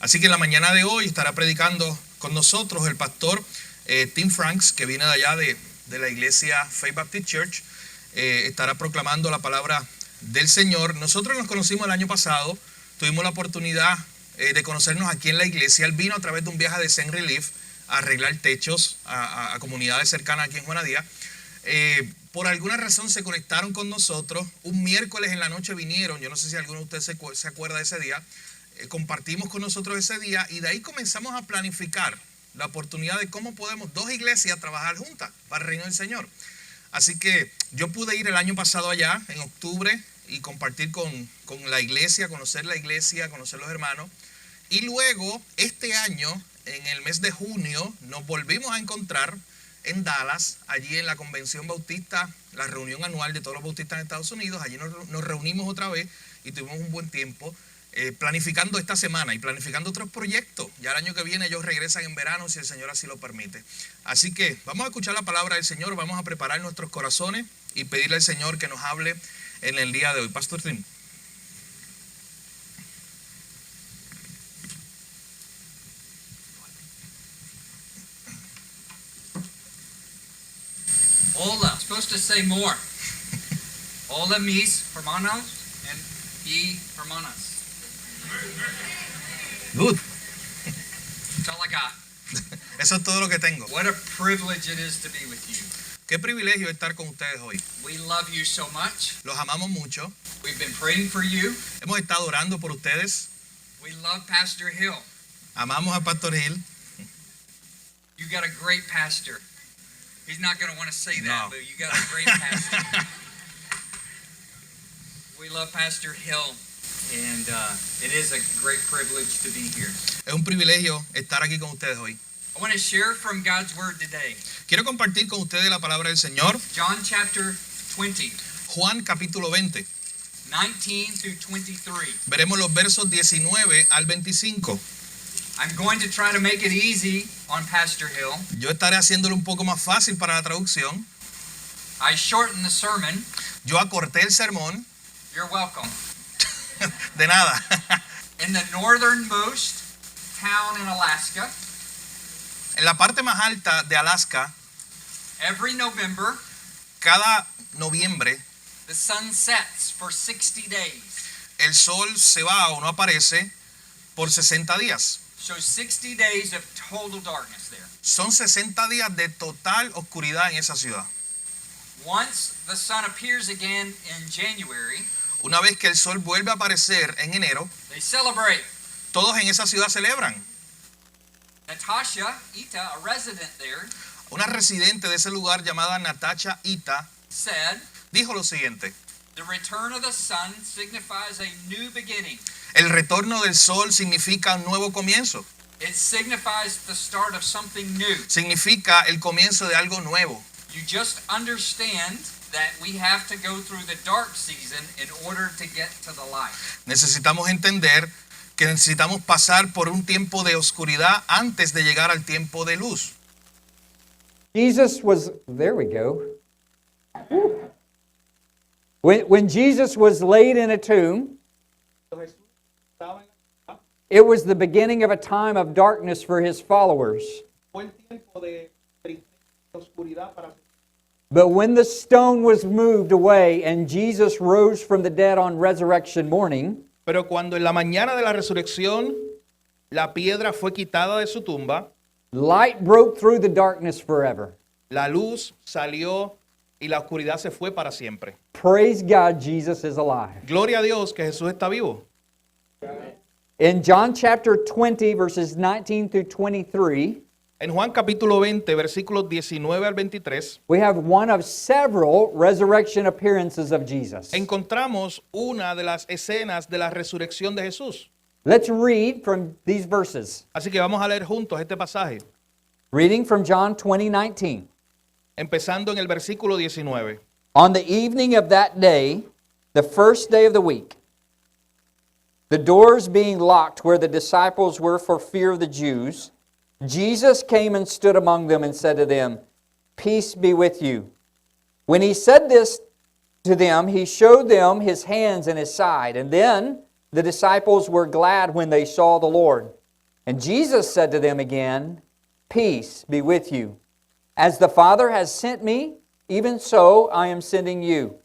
Así que en la mañana de hoy estará predicando con nosotros el pastor Tim Franks, que viene de allá de la iglesia Faith Baptist Church. Estará proclamando la palabra del Señor. Nosotros nos conocimos el año pasado, tuvimos la oportunidad de conocernos aquí en la iglesia. Él vino a través de un viaje de Zen Relief a arreglar techos a comunidades cercanas aquí en Juanadía. Por alguna razón se conectaron con nosotros. Un miércoles en la noche vinieron, yo no sé si alguno de ustedes se acuerda de ese día. Compartimos con nosotros ese día y de ahí comenzamos a planificar la oportunidad de cómo podemos dos iglesias trabajar juntas para el reino del Señor. Así que yo pude ir el año pasado allá, en octubre, y compartir con la iglesia, conocer los hermanos. Y luego, este año, en el mes de junio, nos volvimos a encontrar en Dallas, allí en la Convención Bautista, la reunión anual de todos los bautistas en Estados Unidos. Allí nos reunimos otra vez y tuvimos un buen tiempo planificando esta semana y planificando otros proyectos. Ya el año que viene ellos regresan en verano si el Señor así lo permite. Así que vamos a escuchar la palabra del Señor, vamos a preparar nuestros corazones y pedirle al Señor que nos hable en el día de hoy. Pastor Tim. Hola, supposed to say more. Hola mis hermanos y hermanas. Good. That's all I got. Eso es todo lo que tengo. What a privilege it is to be with you. Qué privilegio estar con ustedes hoy. We love you so much. Los amamos mucho. We've been praying for you. Hemos estado orando por ustedes. We love Pastor Hill. Amamos a Pastor Hill. You got a great pastor. He's not going to want to say that, No. but you got a great pastor. We love Pastor Hill, and it is a great privilege to be here. Es un privilegio estar aquí con ustedes hoy. I want to share from God's Word today. Quiero compartir con ustedes la palabra del Señor. John chapter 20, Juan capítulo 20. 19 through 23. Veremos los versos 19 al 25. I'm going to try to make it easy on Pastor Hill. Yo estaré haciéndolo un poco más fácil para la traducción. I shortened the sermon. Yo acorté el sermón. You're welcome. De nada. In the northernmost town in Alaska, En la parte más alta de Alaska, every November, cada noviembre, the sun sets for 60 days. el sol se va o no aparece por 60 días. So 60 days of total darkness there. Son 60 días de total oscuridad en esa ciudad. Once the sun appears again in January, Una vez que el sol vuelve a aparecer en enero, they celebrate. todos en esa ciudad celebran. Natasha Ita, a resident there, Una residente de ese lugar llamada Natasha Ita said, dijo lo siguiente: "The return of the sun signifies a new beginning. el retorno del sol significa un nuevo comienzo, It signifies the start of something new. significa el comienzo de algo nuevo. You just understand that we have to go through the dark season in order to get to the light." Necesitamos entender que necesitamos pasar por un tiempo de oscuridad antes de llegar al tiempo de luz. Jesus was, there we go. When Jesus was laid in a tomb, it was the beginning of a time of darkness for his followers. But when the stone was moved away and Jesus rose from the dead on resurrection morning, Pero cuando en la mañana de la resurrección la piedra fue quitada de su tumba, light broke through the darkness forever. la luz salió y la oscuridad se fue para siempre. Praise God, Jesus is alive. Gloria a Dios que Jesús está vivo. In John chapter 20, verses 19 through 23, En Juan capítulo 20, versículos 19 al 23, we have one of several resurrection appearances of Jesus. encontramos una de las escenas de la resurrección de Jesús. Let's read from these verses. Así que vamos a leer juntos este pasaje, Reading from John 20:19. empezando en el versículo 19. On the evening of that day, the first day of the week, the doors being locked where the disciples were for fear of the Jews, Jesus came and stood among them and said to them, "Peace be with you." When he said this to them, he showed them his hands and his side. And then, the disciples were glad when they saw the Lord. And Jesus said to them again, Peace be with you. As the Father has sent me, even so I am sending you.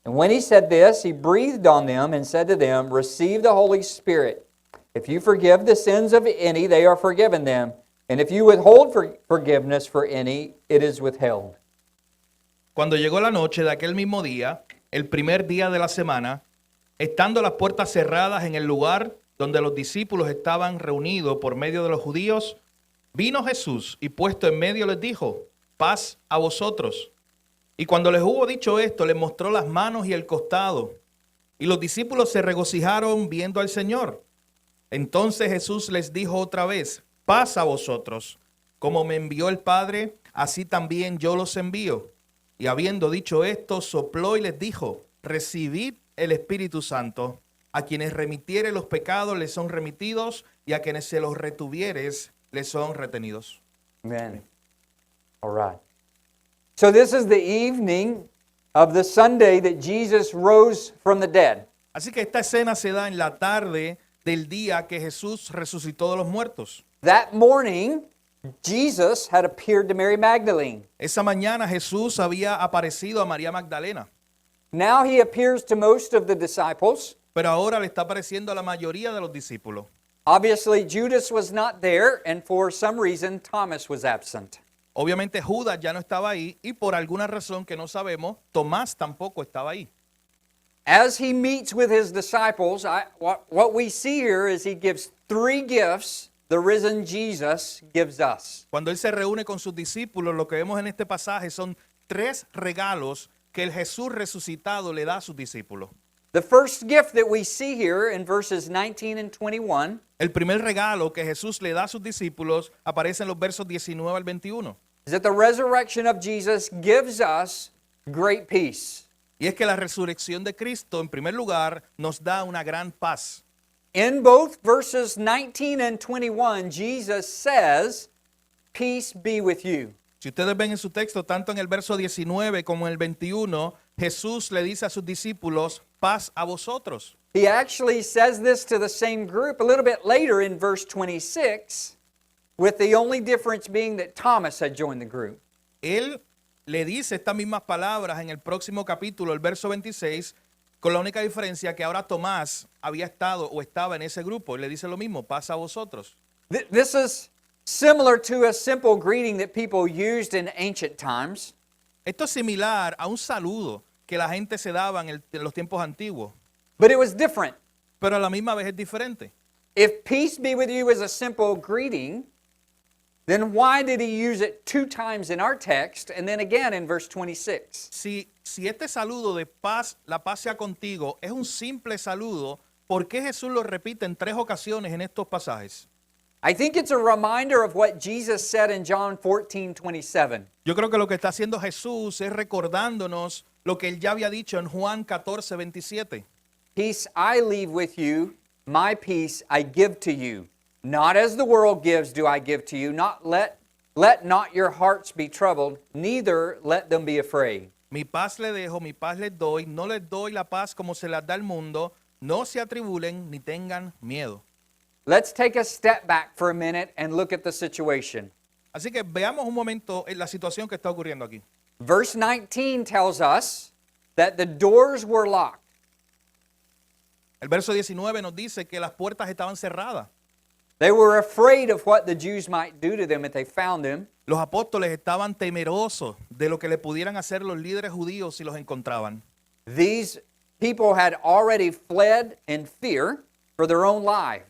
And when he said this, he breathed on them and said to them, Receive the Holy Spirit. If you forgive the sins of any, they are forgiven them. And if you withhold forgiveness for any, it is withheld. Cuando llegó la noche de aquel mismo día, el primer día de la semana, estando las puertas cerradas en el lugar donde los discípulos estaban reunidos por medio de los judíos, vino Jesús y puesto en medio les dijo, paz a vosotros. Y cuando les hubo dicho esto, les mostró las manos y el costado. Y los discípulos se regocijaron viendo al Señor. Entonces Jesús les dijo otra vez, paz a vosotros. Como me envió el Padre, así también yo los envío. Y habiendo dicho esto, sopló y les dijo, recibid el Espíritu Santo. A quienes remitiere los pecados les son remitidos, y a quienes se los retuvieres les son retenidos. Amen. All right. So this is the evening of the Sunday that Jesus rose from the dead. Así que esta escena se da en la tarde del día que Jesús resucitó de los muertos. That morning, Jesus had appeared to Mary Magdalene. Esa mañana Jesús había aparecido a María Magdalena, Now he appears to most of the disciples. pero ahora le está apareciendo a la mayoría de los discípulos. Obviously, Judas was not there, and for some reason, Thomas was absent. Obviamente Judas ya no estaba ahí y por alguna razón que no sabemos, Tomás tampoco estaba ahí. As he meets with his disciples, what we see here is he gives three gifts the risen Jesus gives us. Cuando él se reúne con sus discípulos, lo que vemos en este pasaje son 3 regalos que el Jesús resucitado le da a sus discípulos. The first gift that we see here in verses 19 and 21 El primer regalo que Jesús le da a sus discípulos aparece en los versos 19 al 21. is that the resurrection of Jesus gives us great peace. Y es que la resurrección de Cristo, en primer lugar, nos da una gran paz. In both verses 19 and 21, Jesus says, Peace be with you. Si ustedes ven en su texto, tanto en el verso 19 como en el 21, Jesús le dice a sus discípulos, paz a vosotros. He actually says this to the same group a little bit later in verse 26, with the only difference being that Thomas had joined the group. Él le dice estas mismas palabras en el próximo capítulo, el verso 26, con la única diferencia que ahora Tomás había estado o estaba en ese grupo. Y le dice lo mismo, paz a vosotros. This is similar to a simple greeting that people used in ancient times. Esto es similar a un saludo que la gente se daba en los tiempos antiguos, But it was different. pero a la misma vez es diferente. If peace be with you is a simple greeting, then why did he use it 2 times in our text and then again in verse 26? Si este saludo de paz, la paz sea contigo, es un simple saludo, ¿por qué Jesús lo repite en 3 ocasiones en estos pasajes? I think it's a reminder of what Jesus said in John 14:27. Yo creo que lo que está haciendo Jesús es recordándonos lo que él ya había dicho en Juan 14, 27. Peace I leave with you, my peace I give to you. Not as the world gives do I give to you. Let not your hearts be troubled, neither let them be afraid. Mi paz le dejo, mi paz les doy, no les doy la paz como se las da el mundo, no se atribulen ni tengan miedo. Let's take a step back for a minute and look at the situation. Así que veamos un momento en la situación que está ocurriendo aquí. Verse 19 tells us that the doors were locked. El verso 19 nos dice que las puertas estaban cerradas. They were afraid of what the Jews might do to them if they found them. Los apóstoles estaban temerosos de lo que le pudieran hacer los líderes judíos si los encontraban. These people had already fled in fear for their own lives.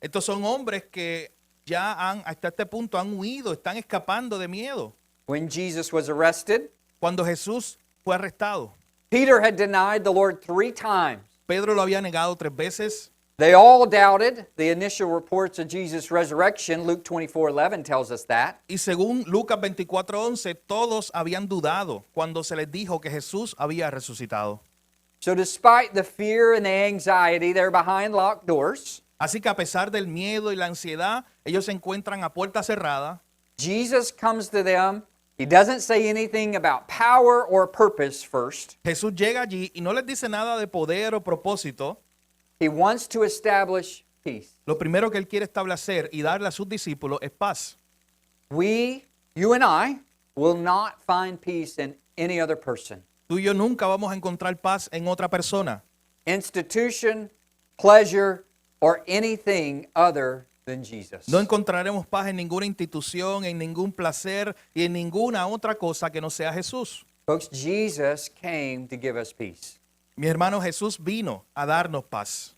Estos son hombres que ya hasta este punto han huido, están escapando de miedo. When Jesus was arrested, Cuando Jesús fue arrestado, Peter had denied the Lord 3 times. Pedro lo había negado 3 veces. They all doubted the initial reports of Jesus' resurrection. Luke 24:11 tells us that. Y según Lucas 24:11, todos habían dudado cuando se les dijo que Jesús había resucitado. So despite the fear and the anxiety, they're behind locked doors. Así que a pesar del miedo y la ansiedad, ellos se encuentran a puerta cerrada. Jesus comes to them. He doesn't say anything about power or purpose first. Jesús llega allí y no les dice nada de poder o propósito. He wants to establish peace. Lo primero que Él quiere establecer y darle a sus discípulos es paz. You and I, will not find peace in any other person. Tú y yo nunca vamos a encontrar paz en otra persona, Institution, pleasure, or anything other than Jesus. no encontraremos paz en ninguna institución, en ningún placer y en ninguna otra cosa que no sea Jesús. Folks, Jesus came to give us peace. Mi hermano, Jesús vino a darnos paz.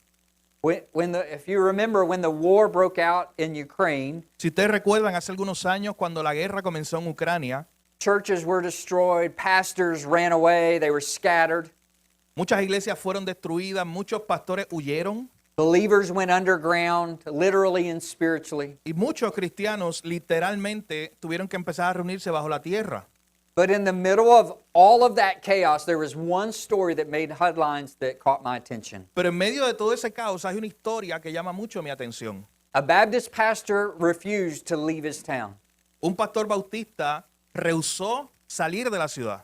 If you remember when the war broke out in Ukraine, Si ustedes recuerdan, hace algunos años cuando la guerra comenzó en Ucrania, churches were destroyed, pastors ran away, they were scattered. muchas iglesias fueron destruidas, muchos pastores huyeron Believers went underground, literally and spiritually. y muchos cristianos literalmente tuvieron que empezar a reunirse bajo la tierra. But in the middle of all of that chaos, there was one story that made headlines that caught my attention. Pero en medio de todo ese caos hay una historia que llama mucho mi atención. A Baptist pastor refused to leave his town. Un pastor bautista rehusó salir de la ciudad.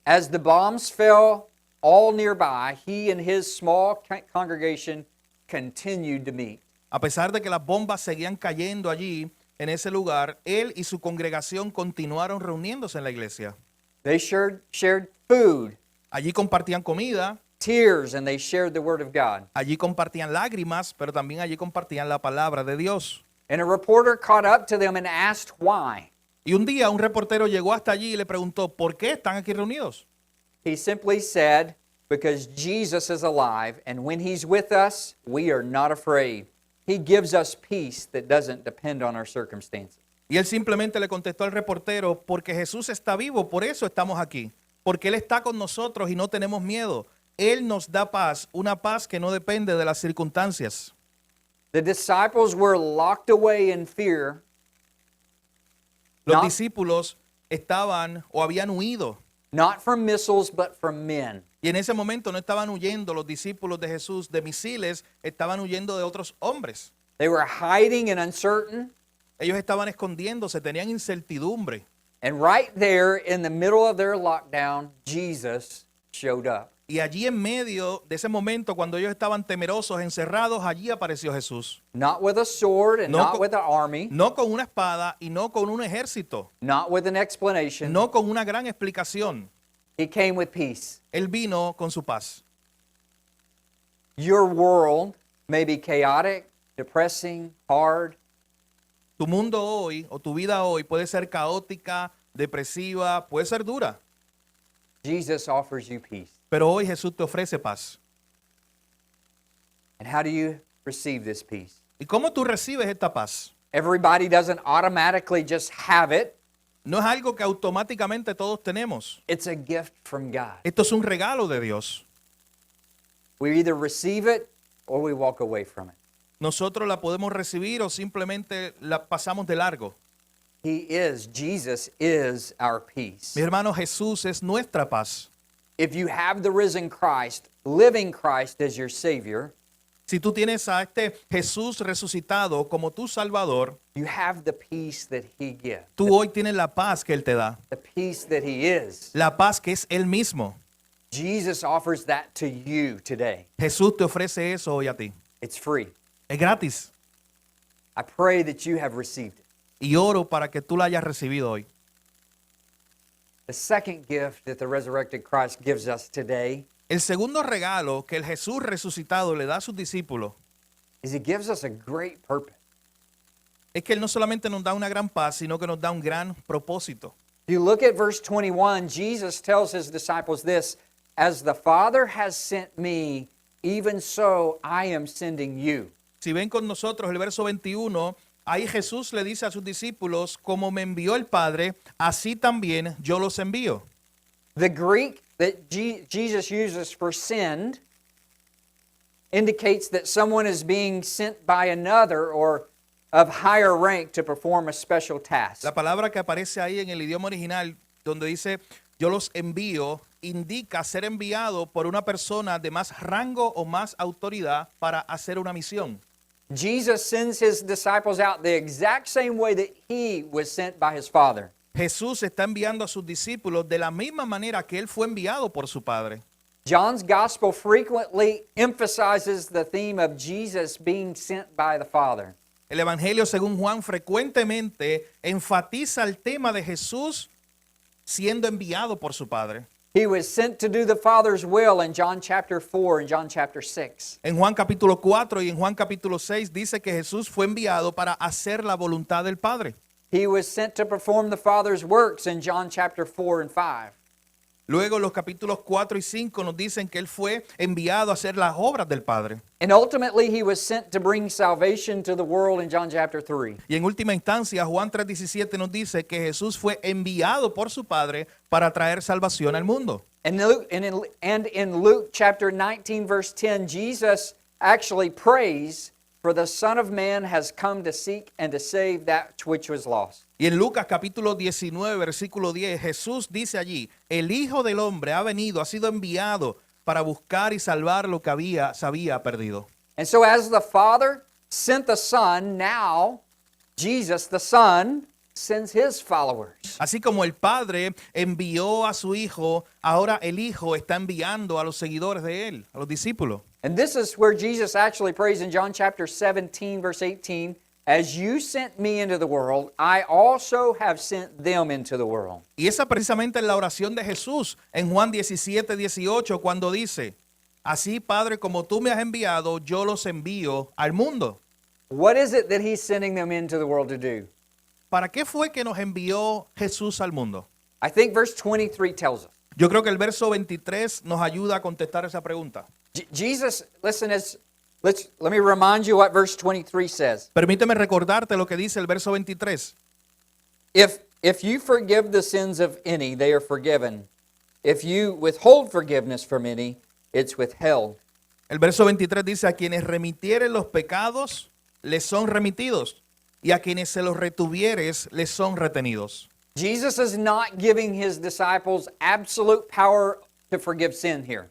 As the bombs fell all nearby, he and his small congregation continued to meet. A pesar de que las bombas seguían cayendo allí, en ese lugar, él y su congregación continuaron reuniéndose en la iglesia. They shared food, Allí compartían comida, tears, and they shared the Word of God. allí compartían lágrimas, pero también allí compartían la palabra de Dios. And a reporter caught up to them and asked why. Y un día un reportero llegó hasta allí y le preguntó, ¿por qué están aquí reunidos? He simply said, because Jesus is alive, and when He's with us, we are not afraid. He gives us peace that doesn't depend on our circumstances. Y él simplemente le contestó al reportero, porque Jesús está vivo, por eso estamos aquí. Porque Él está con nosotros y no tenemos miedo. Él nos da paz, una paz que no depende de las circunstancias. The disciples were locked away in fear, Los No. discípulos estaban o habían huido. not from missiles, but from men. Y en ese momento no estaban huyendo los discípulos de Jesús de misiles, estaban huyendo de otros hombres. They were hiding and uncertain. Ellos estaban escondiéndose, tenían incertidumbre. And right there in the middle of their lockdown, Jesus showed up. Y allí en medio de ese momento, cuando ellos estaban temerosos, encerrados, allí apareció Jesús. Not with a sword and No not co- with an army, No con una espada y no con un ejército, not with an explanation. no con una gran explicación. He came with peace. Él vino con su paz. Your world may be chaotic, depressing, hard, Tu mundo hoy o tu vida hoy puede ser caótica, depresiva, puede ser dura, Jesus offers you peace. pero hoy Jesús te ofrece paz. And how do you receive this peace? ¿Y cómo tú recibes esta paz? Everybody doesn't automatically just have it. No es algo que automáticamente todos tenemos. It's a gift from God. Esto es un regalo de Dios. We either receive it or we walk away from it. Nosotros la podemos recibir o simplemente la pasamos de largo. Jesus is our peace. Mi hermano, Jesús es nuestra paz. If you have the risen Christ, living Christ as your Savior, Si tú tienes a este Jesús resucitado como tu Salvador, you have the peace that He gives, tú hoy tienes la paz que Él te da. the peace that He is. La paz que es Él mismo. Jesus offers that to you today. Jesús te ofrece eso hoy a ti. It's free. Es gratis. I pray that you have received it. Y oro para que tú la hayas recibido hoy. The second gift that the resurrected Christ gives us today El segundo regalo que el Jesús resucitado le da a sus discípulos is He gives us a great purpose. es que Él no solamente nos da una gran paz, sino que nos da un gran propósito. If you look at verse 21, Jesus tells His disciples this, as the Father has sent me, even so I am sending you. Si ven con nosotros el verso 21, ahí Jesús le dice a sus discípulos, como me envió el Padre, así también yo los envío. The Greek that Jesus uses for send indicates that someone is being sent by another or of higher rank to perform a special task. La palabra que aparece ahí en el idioma original, donde dice yo los envío, indica ser enviado por una persona de más rango o más autoridad para hacer una misión. Jesus sends His disciples out the exact same way that He was sent by His Father. Jesús está enviando a sus discípulos de la misma manera que Él fue enviado por su Padre. John's gospel frequently emphasizes the theme of Jesus being sent by the Father. El Evangelio según Juan frecuentemente enfatiza el tema de Jesús siendo enviado por su Padre. He was sent to do the Father's will in John chapter 4 and John chapter 6. En Juan capítulo 4 y en Juan capítulo 6 dice que Jesús fue enviado para hacer la voluntad del Padre. He was sent to perform the Father's works in John chapter 4 and 5. Luego los capítulos 4 y 5 nos dicen que Él fue enviado a hacer las obras del Padre. And ultimately, he was sent to bring salvation to the world in John chapter 3. Y en última instancia, Juan 3:17 nos dice que Jesús fue enviado por su Padre para traer salvación al mundo. And in Luke chapter 19, verse 10, Jesus actually prays, "For the Son of Man has come to seek and to save that which was lost." Y en Lucas capítulo 19, versículo 10, Jesús dice allí, el Hijo del Hombre ha venido, ha sido enviado para buscar y salvar lo que se había perdido. And so as the Father sent the Son, now Jesus, the Son, sends his followers. Así como el Padre envió a su Hijo, ahora el Hijo está enviando a los seguidores de Él, a los discípulos. And this is where Jesus actually prays in John chapter 17, verse 18, "As you sent me into the world, I also have sent them into the world." Y esa precisamente es la oración de Jesús en Juan 17, 18, cuando dice, así Padre como tú me has enviado, yo los envío al mundo. What is it that he's sending them into the world to do? ¿Para qué fue que nos envió Jesús al mundo? I think verse 23 tells us. Yo creo que el verso 23 nos ayuda a contestar esa pregunta. Jesus, listen, let me remind you what verse 23 says. Permíteme recordarte lo que dice el verso 23. If you forgive the sins of any, they are forgiven. If you withhold forgiveness from any, it's withheld. El verso 23 dice, a quienes remitieren los pecados, les son remitidos, y a quienes se los retuvieres, les son retenidos. Jesus is not giving his disciples absolute power to forgive sin here.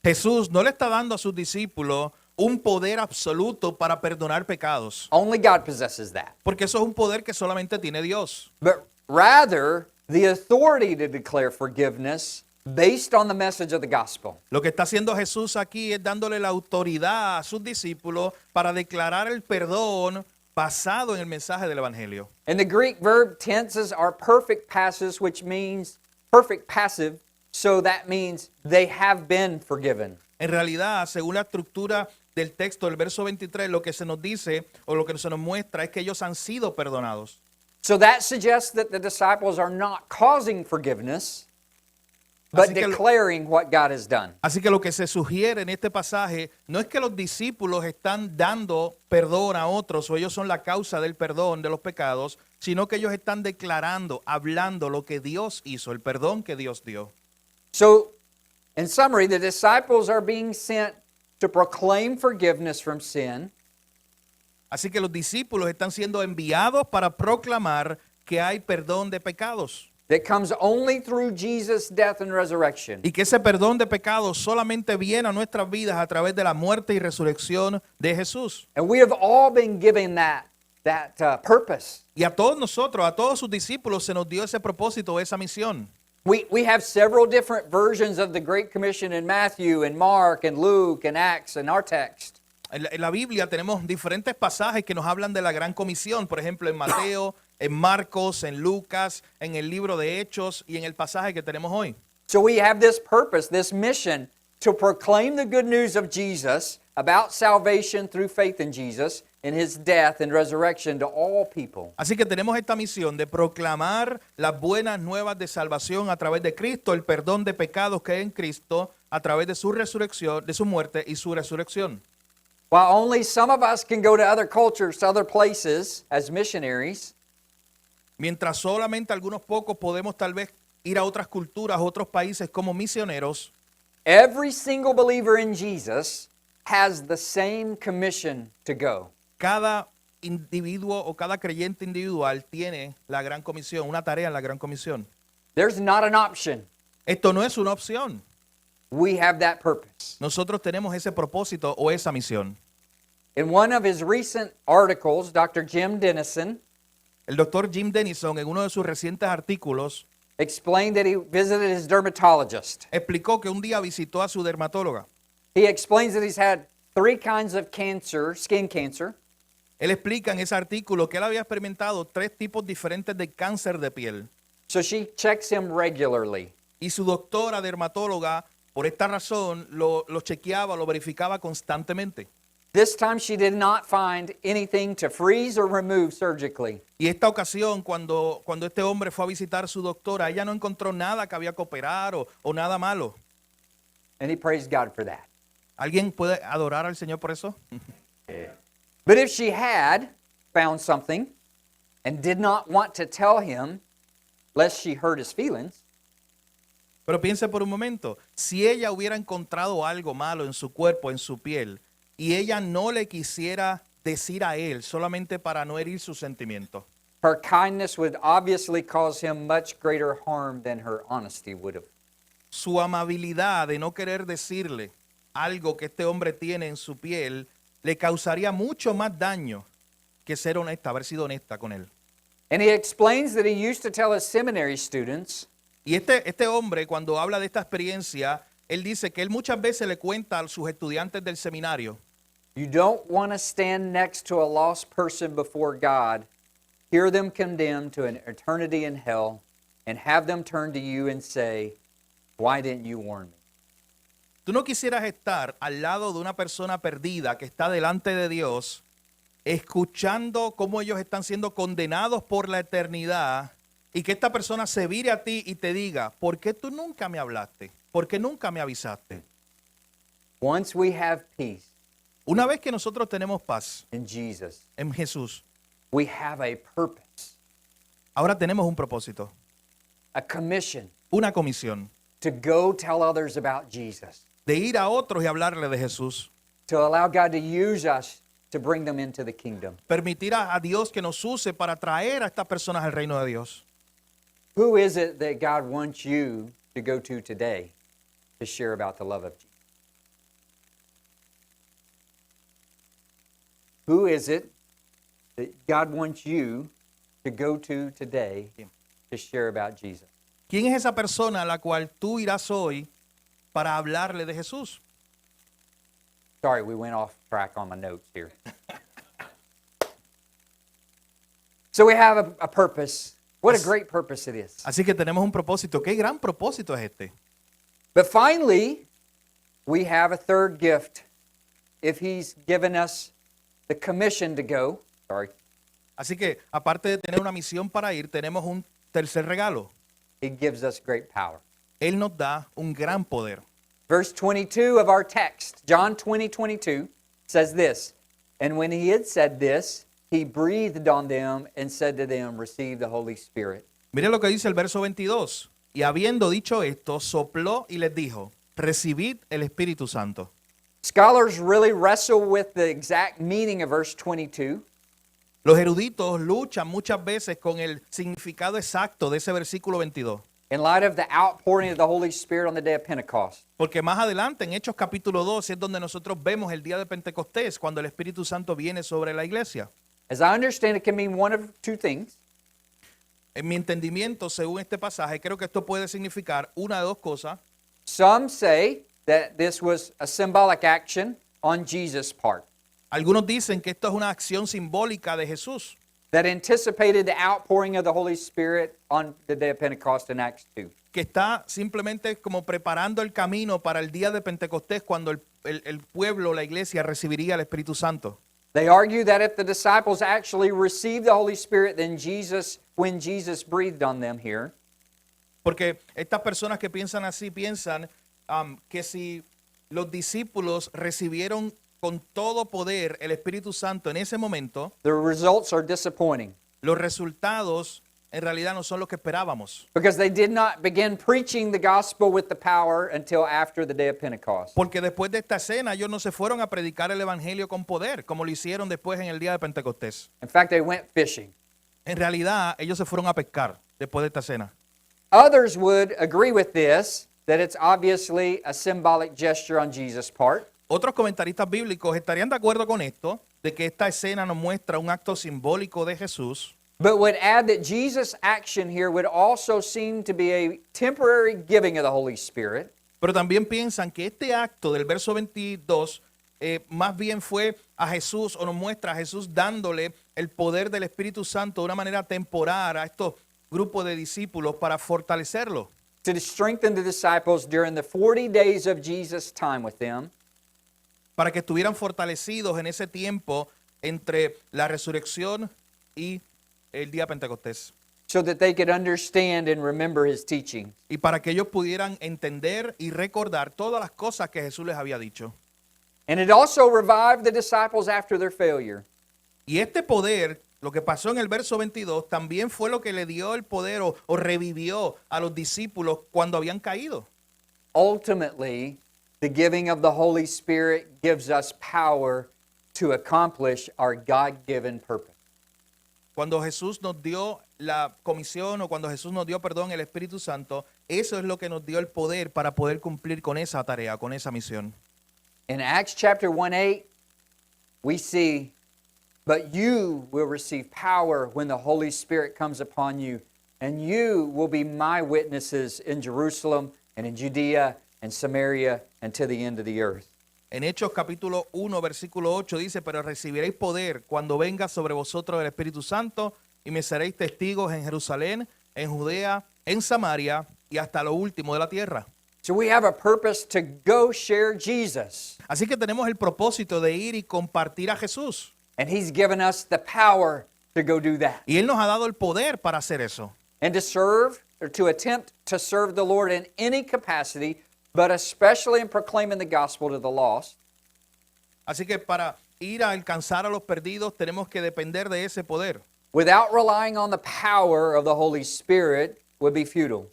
Jesús no le está dando a sus discípulos un poder absoluto para perdonar pecados, Only God possesses that. porque eso es un poder que solamente tiene Dios. But rather, the authority to declare forgiveness based on the message of the gospel. Lo que está haciendo Jesús aquí es dándole la autoridad a sus discípulos para declarar el perdón basado en el mensaje del Evangelio. And the Greek verb tenses are perfect passive, which means perfect passive, so that means they have been forgiven. En realidad, según la estructura del texto del verso 23, lo que se nos dice o lo que se nos muestra es que ellos han sido perdonados. So that suggests that the disciples are not causing forgiveness, but Así que declaring what God has done. Así que lo que se sugiere en este pasaje no es que los discípulos están dando perdón a otros o ellos son la causa del perdón de los pecados, sino que ellos están declarando, hablando lo que Dios hizo, el perdón que Dios dio. So, in summary, the disciples are being sent to proclaim forgiveness from sin, Así que los discípulos están siendo enviados para proclamar que hay perdón de pecados that comes only through Jesus' death and resurrection. y que ese perdón de pecados solamente viene a nuestras vidas a través de la muerte y resurrección de Jesús. And we have all been given that purpose. Y a todos nosotros, a todos sus discípulos se nos dio ese propósito, esa misión. We have several different versions of the Great Commission in Matthew and Mark and Luke and Acts and our text. En la Biblia tenemos diferentes pasajes que nos hablan de la gran comisión, por ejemplo en Mateo, en Marcos, en Lucas, en el libro de Hechos y en el pasaje que tenemos hoy. So we have this purpose, this mission to proclaim the good news of Jesus about salvation through faith in Jesus and His death and resurrection to all people. Así que tenemos esta misión de proclamar las buenas nuevas de salvación a través de Cristo, el perdón de pecados que hay en Cristo, a través de su resurrección, de su muerte y su resurrección. While only some of us can go to other cultures, to other places as missionaries, Mientras solamente algunos pocos podemos tal vez ir a otras culturas, otros países como misioneros, every single believer in Jesus has the same commission to go. cada individuo o cada creyente individual tiene la gran comisión, una tarea en la gran comisión. There's not an option. Esto no es una opción. We have that purpose. Nosotros tenemos ese propósito o esa misión. In one of his recent articles, Dr. Jim Denison El doctor Jim Denison, en uno de sus recientes artículos, explained that he visited his dermatologist. explicó que un día visitó a su dermatóloga. He explains that he's had 3 kinds of cancer, skin cancer. Él explica en ese artículo que él había experimentado 3 tipos diferentes de cáncer de piel. So she checks him regularly. Y su doctora dermatóloga, por esta razón, lo chequeaba, lo verificaba constantemente. This time she did not find anything to freeze or remove surgically. Y esta ocasión, cuando este hombre fue a visitar a su doctora, ella no encontró nada que había que operar o nada malo. And he praised God for that. ¿Alguien puede adorar al Señor por eso? But if she had found something and did not want to tell him, lest she hurt his feelings, Pero piense por un momento, si ella hubiera encontrado algo malo en su cuerpo, en su piel, y ella no le quisiera decir a él solamente para no herir sus sentimientos, her kindness would obviously cause him much greater harm than her honesty would have. su amabilidad de no querer decirle algo que este hombre tiene en su piel, le causaría mucho más daño que ser honesta, haber sido honesta con él. And he explains that he used to tell his seminary students Y este hombre, cuando habla de esta experiencia, él dice que él muchas veces le cuenta a sus estudiantes del seminario, you don't want to stand next to a lost person before God, hear them condemned to an eternity in hell, and have them turn to you and say, why didn't you warn me? tú no quisieras estar al lado de una persona perdida que está delante de Dios, escuchando cómo ellos están siendo condenados por la eternidad y que esta persona se vire a ti y te diga, ¿por qué tú nunca me hablaste? ¿Por qué nunca me avisaste? Once we have peace Una vez que nosotros tenemos paz in Jesus, en Jesús, we have a purpose, ahora tenemos un propósito, a commission una comisión to go tell others about Jesus, de ir a otros y hablarle de Jesús, to allow God to use us to bring them into the kingdom. permitir a Dios que nos use para traer a estas personas al reino de Dios. Who is it that God wants you to go to today to share about the love of Jesus? Who is it that God wants you to go to today to share about Jesus? ¿Quién es esa persona a la cual tú irás hoy para hablarle de Jesús? Sorry, we went off track on my notes here. So we have a purpose. What a great purpose it is. Así que tenemos un propósito. ¿Qué gran propósito es este? But finally, we have a third gift. If He's given us the commission to go, Así que, aparte de tener una misión para ir, tenemos un tercer regalo. He gives us great power. Él nos da un gran poder. Verse 22 of our text, John 20:22, says this, and when He had said this, He breathed on them and said to them, receive the Holy Spirit. Mire lo que dice el verso 22. Y habiendo dicho esto, sopló y les dijo, recibid el Espíritu Santo. Scholars really wrestle with the exact meaning of verse 22. Los eruditos luchan muchas veces con el significado exacto de ese versículo 22. In light of the outpouring of the Holy Spirit on the day of Pentecost. Porque más adelante, en Hechos capítulo 2, es donde nosotros vemos el día de Pentecostés, cuando el Espíritu Santo viene sobre la iglesia. As I understand, it can mean one of two things. En mi entendimiento, según este pasaje, creo que esto puede significar una de dos cosas. Some say that this was a symbolic action on Jesus' part Algunos dicen que esto es una acción simbólica de Jesús, that anticipated the outpouring of the Holy Spirit on the day of Pentecost in Acts 2. que está simplemente como preparando el camino para el día de Pentecostés, cuando el pueblo, la iglesia, recibiría el Espíritu Santo. They argue that if the disciples actually received the Holy Spirit, then when Jesus breathed on them here, Porque estas personas que piensan así piensan que si los discípulos recibieron con todo poder el Espíritu Santo en ese momento, the results are disappointing los resultados en realidad no son los que esperábamos. because they did not begin preaching the gospel with the power until after the day of Pentecost. Porque después de esta escena ellos no se fueron a predicar el Evangelio con poder, como lo hicieron después en el día de Pentecostés. In fact, they went fishing. En realidad ellos se fueron a pescar después de esta escena. Others would agree with this, that it's obviously a symbolic gesture on Jesus' part. Otros comentaristas bíblicos estarían de acuerdo con esto, de que esta escena nos muestra un acto simbólico de Jesús. but would add that Jesus' action here would also seem to be a temporary giving of the Holy Spirit, Pero también piensan que este acto del verso 22 más bien fue a Jesús, o nos muestra a Jesús dándole el poder del Espíritu Santo de una manera temporal a estos grupos de discípulos para fortalecerlos, to strengthen the disciples during the 40 days of Jesus' time with them, para que estuvieran fortalecidos en ese tiempo entre la resurrección y el día Pentecostés, so that they could understand and remember His teaching. y para que ellos pudieran entender y recordar todas las cosas que Jesús les había dicho. And it also revived the disciples after their failure. Y este poder, lo que pasó en el verso 22, también fue lo que le dio el poder o revivió a los discípulos cuando habían caído. Ultimately, the giving of the Holy Spirit gives us power to accomplish our God-given purpose. Cuando Jesús nos dio la comisión, o cuando Jesús nos dio, perdón, el Espíritu Santo, eso es lo que nos dio el poder para poder cumplir con esa tarea, con esa misión. In Acts chapter 1:8, we see, "But you will receive power when the Holy Spirit comes upon you, and you will be my witnesses in Jerusalem and in Judea and Samaria and to the end of the earth." En Hechos capítulo 1, versículo 8 dice, pero recibiréis poder cuando venga sobre vosotros el Espíritu Santo y me seréis testigos en Jerusalén, en Judea, en Samaria y hasta lo último de la tierra. So we have a purpose to go share Jesus. Así que tenemos el propósito de ir y compartir a Jesús. And He's given us the power to go do that. Y Él nos ha dado el poder para hacer eso. And to serve, or to attempt to serve the Lord in any capacity, but especially in proclaiming the gospel to the lost. Así que para ir a alcanzar a los perdidos tenemos que depender de ese poder. Without relying on the power of the Holy Spirit would be futile.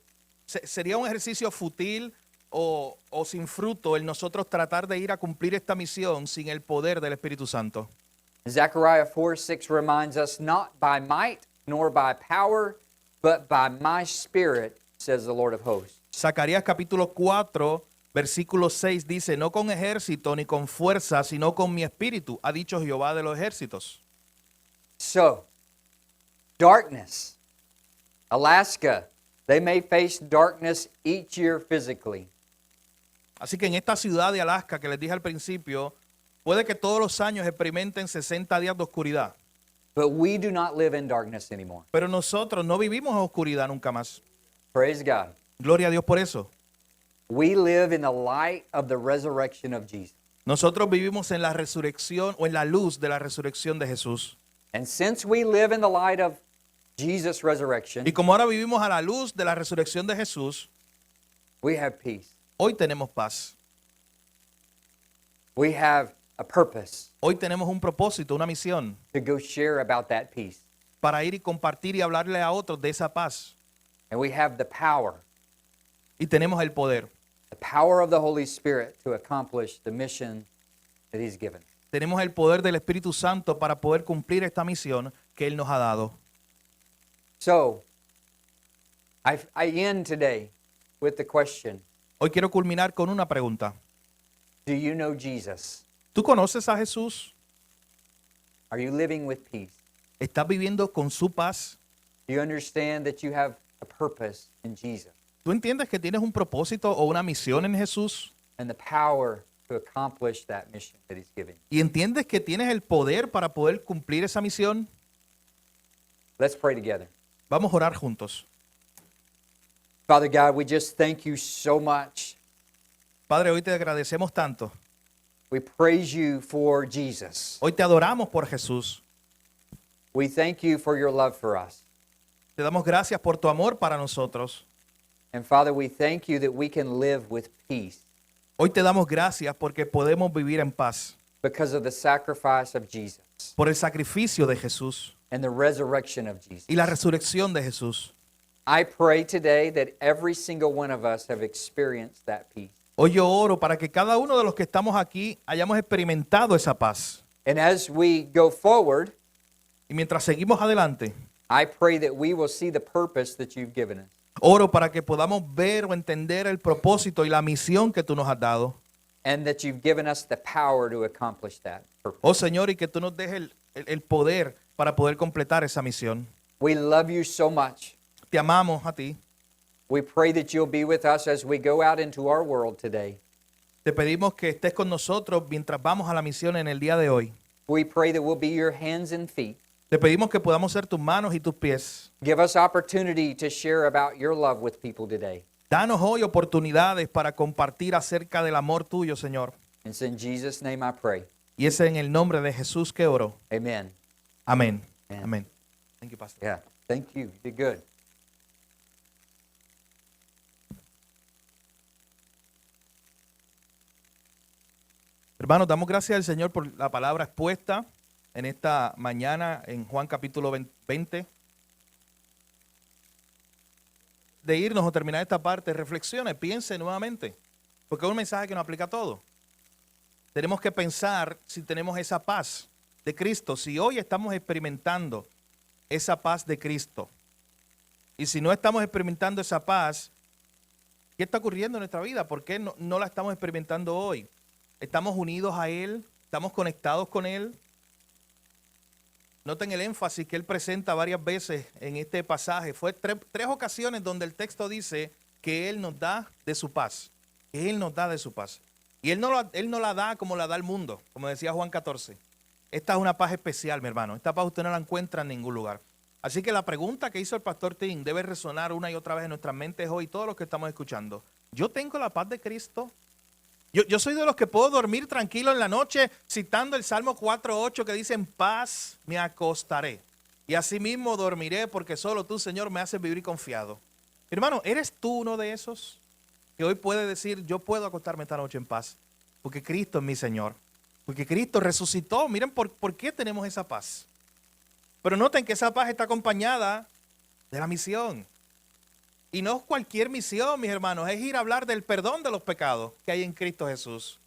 Sería un ejercicio fútil o sin fruto el nosotros tratar de ir a cumplir esta misión sin el poder del Espíritu Santo. Zechariah 4:6 reminds us, "Not by might nor by power, but by my Spirit, says the Lord of hosts." Zacarías capítulo 4, versículo 6 dice, no con ejército ni con fuerza, sino con mi espíritu, ha dicho Jehová de los ejércitos. So, darkness. Alaska, they may face darkness each year physically. Así que en esta ciudad de Alaska que les dije al principio, puede que todos los años experimenten 60 días de oscuridad. But we do not live in darkness anymore. Pero nosotros no vivimos en oscuridad nunca más. Praise God. Gloria a Dios por eso. We live in the light of the resurrection of Jesus. Nosotros vivimos en la resurrección o en la luz de la resurrección de Jesús. And since we live in the light of Jesus' resurrection, Y como ahora vivimos a la luz de la resurrección de Jesús, we have peace. hoy tenemos paz. We have a purpose Hoy tenemos un propósito, una misión, to go share about that peace. para ir y compartir y hablarle a otros de esa paz. And we have the power Y tenemos el poder. of the Holy Spirit to accomplish the mission that He's given. Tenemos el poder del Espíritu Santo para poder cumplir esta misión que Él nos ha dado. So, I end today with the question, Hoy quiero culminar con una pregunta. do you know Jesus? ¿Tú conoces a Jesús? Are you living with peace? ¿Estás viviendo con su paz? Do you understand that you have a purpose in Jesus ¿Tú entiendes que tienes un propósito o una misión en Jesús? and the power to accomplish that mission that He's given? ¿Y entiendes que tienes el poder para poder cumplir esa misión? Let's pray together. Vamos a orar juntos. Father God, we just thank you so much. Padre, hoy te agradecemos tanto. We praise you for Jesus. Hoy te adoramos por Jesús. We thank you for your love for us. Te damos gracias por tu amor para nosotros. And Father, we thank you that we can live with peace Hoy te damos gracias porque podemos vivir en paz because of the sacrifice of Jesus por el sacrificio de Jesús and the resurrection of Jesus. y la resurrección de Jesús. I pray today that every single one of us have experienced that peace. Hoy yo oro para que cada uno de los que estamos aquí hayamos experimentado esa paz. And as we go forward, Y mientras seguimos adelante, I pray that we will see the purpose that you've given us. oro para que podamos ver o entender el propósito y la misión que tú nos has dado. And that you've given us the power to accomplish that purpose. Oh Señor, y que tú nos dejes el poder para poder completar esa misión. We love you so much. Te amamos a ti. We pray that you'll be with us as we go out into our world today. Te pedimos que estés con nosotros mientras vamos a la misión en el día de hoy. We pray that we'll be your hands and feet. Te pedimos que podamos ser tus manos y tus pies. Give us opportunity to share about your love with people today. Danos hoy oportunidades para compartir acerca del amor tuyo, Señor. It's in Jesus' name I pray. Y es en el nombre de Jesús que oro. Amen. Amén. Amen. Amén. Thank you, Pastor. Yeah. Thank you. You did good. Hermanos, damos gracias al Señor por la palabra expuesta en esta mañana en Juan capítulo 20. De irnos o terminar esta parte, reflexione, piense nuevamente, porque es un mensaje que nos aplica a todo. Tenemos que pensar si tenemos esa paz de Cristo, si hoy estamos experimentando esa paz de Cristo. Y si no estamos experimentando esa paz, ¿qué está ocurriendo en nuestra vida? ¿Por qué no la estamos experimentando hoy? ¿Estamos unidos a Él? ¿Estamos conectados con Él? Noten el énfasis que Él presenta varias veces en este pasaje. Fue tres ocasiones donde el texto dice que Él nos da de su paz. Que Él nos da de su paz. Y Él no la da como la da el mundo, como decía Juan 14. Esta es una paz especial, mi hermano. Esta paz usted no la encuentra en ningún lugar. Así que la pregunta que hizo el pastor Tim debe resonar una y otra vez en nuestras mentes hoy, todos los que estamos escuchando. ¿Yo tengo la paz de Cristo? Yo soy de los que puedo dormir tranquilo en la noche citando el Salmo 4:8 que dice, en paz me acostaré y asimismo dormiré porque solo tú, Señor, me haces vivir confiado. Hermano, ¿eres tú uno de esos que hoy puede decir, yo puedo acostarme esta noche en paz? Porque Cristo es mi Señor, porque Cristo resucitó. Miren por qué tenemos esa paz. Pero noten que esa paz está acompañada de la misión. Y no es cualquier misión, mis hermanos, es ir a hablar del perdón de los pecados que hay en Cristo Jesús.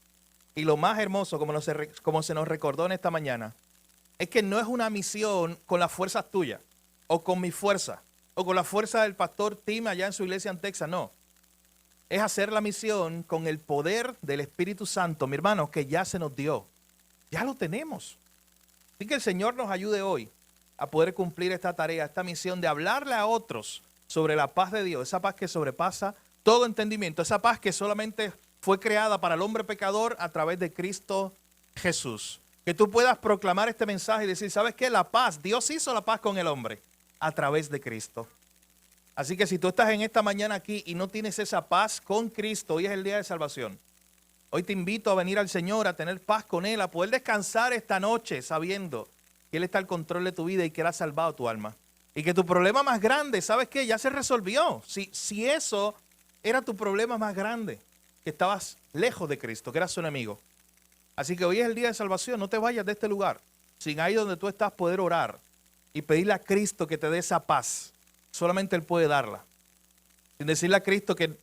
Y lo más hermoso, como se nos recordó en esta mañana, es que no es una misión con las fuerzas tuyas, o con mi fuerza, o con la fuerza del pastor Tim allá en su iglesia en Texas, no. Es hacer la misión con el poder del Espíritu Santo, mi hermano, que ya se nos dio. Ya lo tenemos. Así que el Señor nos ayude hoy a poder cumplir esta tarea, esta misión de hablarle a otros sobre la paz de Dios, esa paz que sobrepasa todo entendimiento, esa paz que solamente fue creada para el hombre pecador a través de Cristo Jesús. Que tú puedas proclamar este mensaje y decir, ¿sabes qué? La paz, Dios hizo la paz con el hombre a través de Cristo. Así que si tú estás en esta mañana aquí y no tienes esa paz con Cristo, hoy es el día de salvación. Hoy te invito a venir al Señor, a tener paz con Él, a poder descansar esta noche sabiendo que Él está al control de tu vida y que Él ha salvado tu alma. Y que tu problema más grande, ¿sabes qué? Ya se resolvió. Si eso era tu problema más grande, que estabas lejos de Cristo, que eras su enemigo. Así que hoy es el día de salvación. No te vayas de este lugar sin ahí donde tú estás poder orar y pedirle a Cristo que te dé esa paz. Solamente Él puede darla. Sin decirle a Cristo que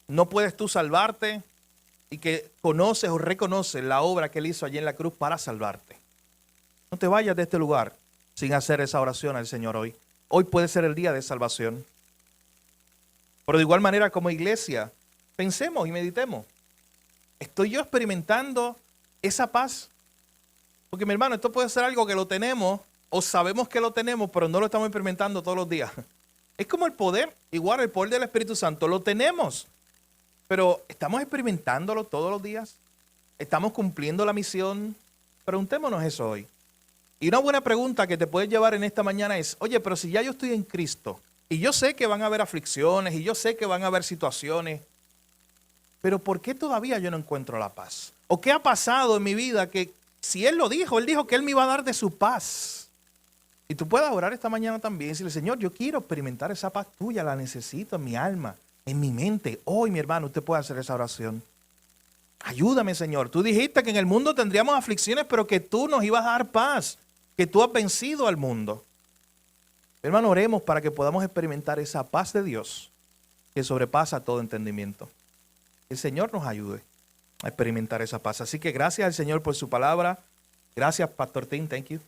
no puedes tú salvarte y que conoces o reconoces la obra que Él hizo allí en la cruz para salvarte. No te vayas de este lugar sin hacer esa oración al Señor hoy. Hoy puede ser el día de salvación. Pero de igual manera como iglesia, pensemos y meditemos. ¿Estoy yo experimentando esa paz? Porque mi hermano, esto puede ser algo que lo tenemos o sabemos que lo tenemos, pero no lo estamos experimentando todos los días. Es como el poder, igual el poder del Espíritu Santo, lo tenemos, pero ¿estamos experimentándolo todos los días? ¿Estamos cumpliendo la misión? Preguntémonos eso hoy. Y una buena pregunta que te puedes llevar en esta mañana es, oye, pero si ya yo estoy en Cristo, y yo sé que van a haber aflicciones, y yo sé que van a haber situaciones, pero ¿por qué todavía yo no encuentro la paz? ¿O qué ha pasado en mi vida que si Él lo dijo, Él dijo que Él me iba a dar de su paz? Y tú puedes orar esta mañana también y decirle, Señor, yo quiero experimentar esa paz tuya, la necesito en mi alma, en mi mente. Hoy, mi hermano, usted puede hacer esa oración. Ayúdame, Señor. Tú dijiste que en el mundo tendríamos aflicciones, pero que tú nos ibas a dar paz, que tú has vencido al mundo. Hermano, oremos para que podamos experimentar esa paz de Dios que sobrepasa todo entendimiento. Que el Señor nos ayude a experimentar esa paz. Así que gracias al Señor por su palabra. Gracias, Pastor Tim. Thank you.